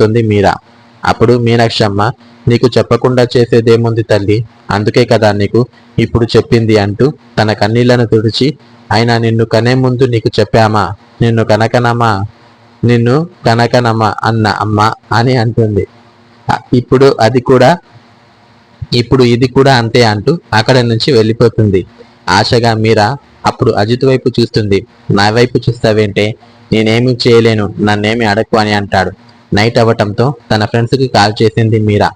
తుంది మీరా. అప్పుడు మీనాక్షమ్మ, నీకు చెప్పకుండా చేసేదేముంది తల్లి, అందుకే కదా నీకు ఇప్పుడు చెప్పింది అంటూ తన కన్నీళ్లను తుడిచి, అయినా నిన్ను కనే ముందు నీకు చెప్పామా, నిన్ను కనకనమా నిన్ను కనకనమా అన్న అమ్మ అని అంటుంది. ఇప్పుడు ఇది కూడా అంతే అంటూ అక్కడి నుంచి వెళ్ళిపోతుంది. ఆశగా మీరా అప్పుడు అజిత్ వైపు చూస్తుంది. నా వైపు చూస్తావేంటే, నేనేమీ చేయలేను, నన్నేమి అడక్కు అని అంటాడు. నైట్ అవ్వటంతో తన ఫ్రెండ్స్కి కాల్ చేసింది మీరా.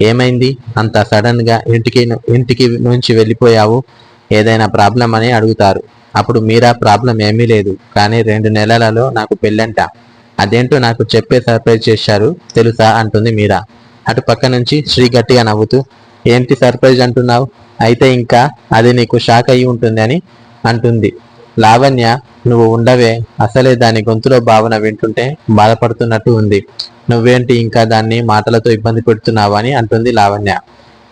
ఏమైంది అంత సడన్ గా ఇంటికి నుంచి వెళ్ళిపోయావు, ఏదైనా ప్రాబ్లం అని అడుగుతారు. అప్పుడు మీరా, ప్రాబ్లం ఏమీ లేదు, కానీ 2 నెలలలో నాకు పెళ్ళంట, అదేంటో నాకు చెప్పే సర్ప్రైజ్ చేశారు తెలుసా అంటుంది మీరా. అటు పక్క నుంచి శ్రీ గట్టిగా నవ్వుతూ, ఏంటి సర్ప్రైజ్ అంటున్నావు, అయితే ఇంకా అది నీకు షాక్ అయి ఉంటుంది అని అంటుంది. లావణ్య, నువ్వు ఉండవే, అసలే దాని గొంతులో భావన వింటుంటే బాధపడుతున్నట్టు ఉంది, నువ్వేంటి ఇంకా దాన్ని మాటలతో ఇబ్బంది పెడుతున్నావు అని అంటుంది లావణ్య.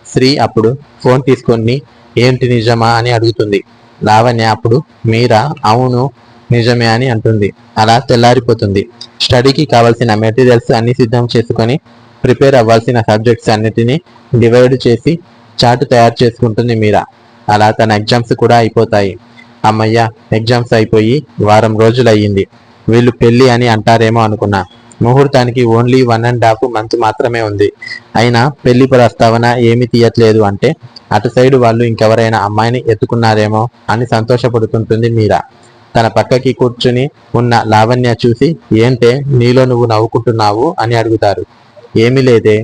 శ్రీ అప్పుడు ఫోన్ తీసుకొని, ఏంటి నిజమా అని అడుగుతుంది. లావణ్య అప్పుడు మీరా, అవును నిజమే అని అంటుంది. అలా తెల్లారిపోతుంది. స్టడీకి కావాల్సిన మెటీరియల్స్ అన్ని సిద్ధం చేసుకొని ప్రిపేర్ అవ్వాల్సిన సబ్జెక్ట్స్ అన్నిటినీ డివైడ్ చేసి చార్ట్ తయారు చేసుకుంటుంది మీరా. అలా తన ఎగ్జామ్స్ కూడా అయిపోతాయి. అమ్మయ్య, ఎగ్జామ్స్ అయిపోయి వారం రోజులు అయ్యింది. వీళ్ళు పెళ్లి అని అంటారేమో అనుకున్నా. ముహూర్తానికి ఓన్లీ 1.5 month మాత్రమే ఉంది. అయినా పెళ్లి ప్రస్తావన ఏమి తీయట్లేదు అంటే అటు సైడ్ వాళ్ళు ఇంకెవరైనా అమ్మాయిని ఎత్తుకున్నారేమో అని సంతోషపడుతుంటుంది మీరా. తన పక్కకి కూర్చుని ఉన్న లావణ్య చూసి, ఏంటే నీలో నువ్వు నవ్వుకుంటున్నావు అని అడుగుతారు. ఏమీ లేదే,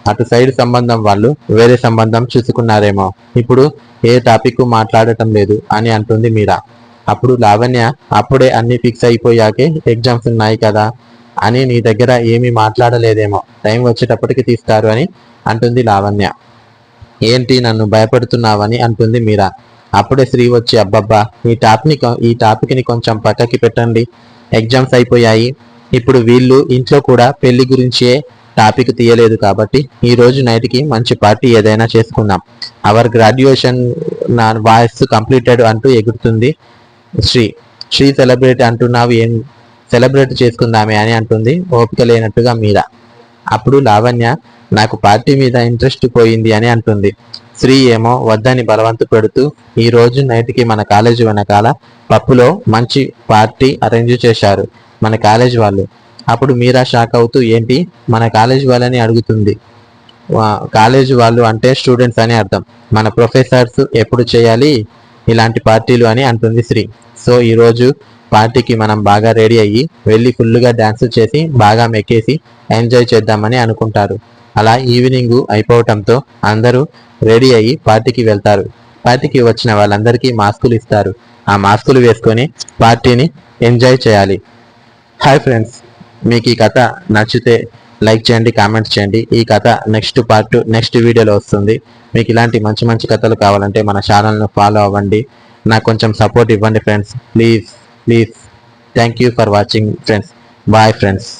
అటు సైడ్ సంబంధం వాళ్ళు వేరే సంబంధం చూసుకున్నారేమో, ఇప్పుడు ఏ టాపిక్ మాట్లాడటం లేదు అని అంటుంది మీరా. అప్పుడు లావణ్య, అప్పుడే అన్ని ఫిక్స్ అయిపోయాకే ఎగ్జామ్స్ ఉన్నాయి కదా అని నీ దగ్గర ఏమీ మాట్లాడలేదేమో, టైం వచ్చేటప్పటికి తీస్తారు అని అంటుంది లావణ్య. ఏంటి నన్ను భయపడుతున్నావని అంటుంది మీరా. అప్పుడే శ్రీ వచ్చి, అబ్బబ్బా, ఈ టాపిక్ని కొంచెం పక్కకి పెట్టండి, ఎగ్జామ్స్ అయిపోయాయి, ఇప్పుడు వీళ్ళు ఇంట్లో కూడా పెళ్లి గురించే టాపిక్ తీయలేదు కాబట్టి ఈ రోజు నైట్కి మంచి పార్టీ ఏదైనా చేసుకుందాం, అవర్ గ్రాడ్యుయేషన్ నా వాయిస్ కంప్లీటెడ్ అంటూ ఎగురుతుంది శ్రీ. శ్రీ సెలబ్రేట్ అంటున్నావు, ఏం సెలబ్రేట్ చేసుకుందామే అని అంటుంది ఓపిక లేనట్టుగా మీరా. అప్పుడు లావణ్య, నాకు పార్టీ మీద ఇంట్రెస్ట్ పోయింది అని అంటుంది. శ్రీ ఏమో వద్దని బలవంతు పెడుతూ, ఈ రోజు నైట్కి మన కాలేజీ వెనకాల పప్పులో మంచి పార్టీ అరేంజ్ చేశారు మన కాలేజ్ వాళ్ళు. అప్పుడు మీరా షాక్ అవుతూ, ఏంటి మన కాలేజ్ వాళ్ళని అడుగుతుంది. కాలేజ్ వాళ్ళు అంటే స్టూడెంట్స్ అని అర్థం, మన ప్రొఫెసర్స్ ఎప్పుడు చేయాలి ఇలాంటి పార్టీలు అని అంటుంది శ్రీ. సో ఈరోజు పార్టీకి మనం బాగా రెడీ అయ్యి వెళ్ళి ఫుల్గా డ్యాన్స్ చేసి బాగా మెక్కేసి ఎంజాయ్ చేద్దామని అనుకుంటారు. అలా ఈవినింగ్ అయిపోవటంతో అందరూ రెడీ అయ్యి పార్టీకి వెళ్తారు. పార్టీకి వచ్చిన వాళ్ళందరికీ మాస్కులు ఇస్తారు. ఆ మాస్కులు వేసుకొని పార్టీని ఎంజాయ్ చేయాలి. హాయ్ ఫ్రెండ్స్, మీకు ఈ కథ నచ్చితే లైక్ చేయండి, కామెంట్ చేయండి. ఈ కథ నెక్స్ట్ వీడియోలో వస్తుంది. మీకు ఇలాంటి మంచి మంచి కథలు కావాలంటే మన ఛానల్ను ఫాలో అవ్వండి, నాకు కొంచెం సపోర్ట్ ఇవ్వండి friends, please. Thank you for watching friends. Bye friends.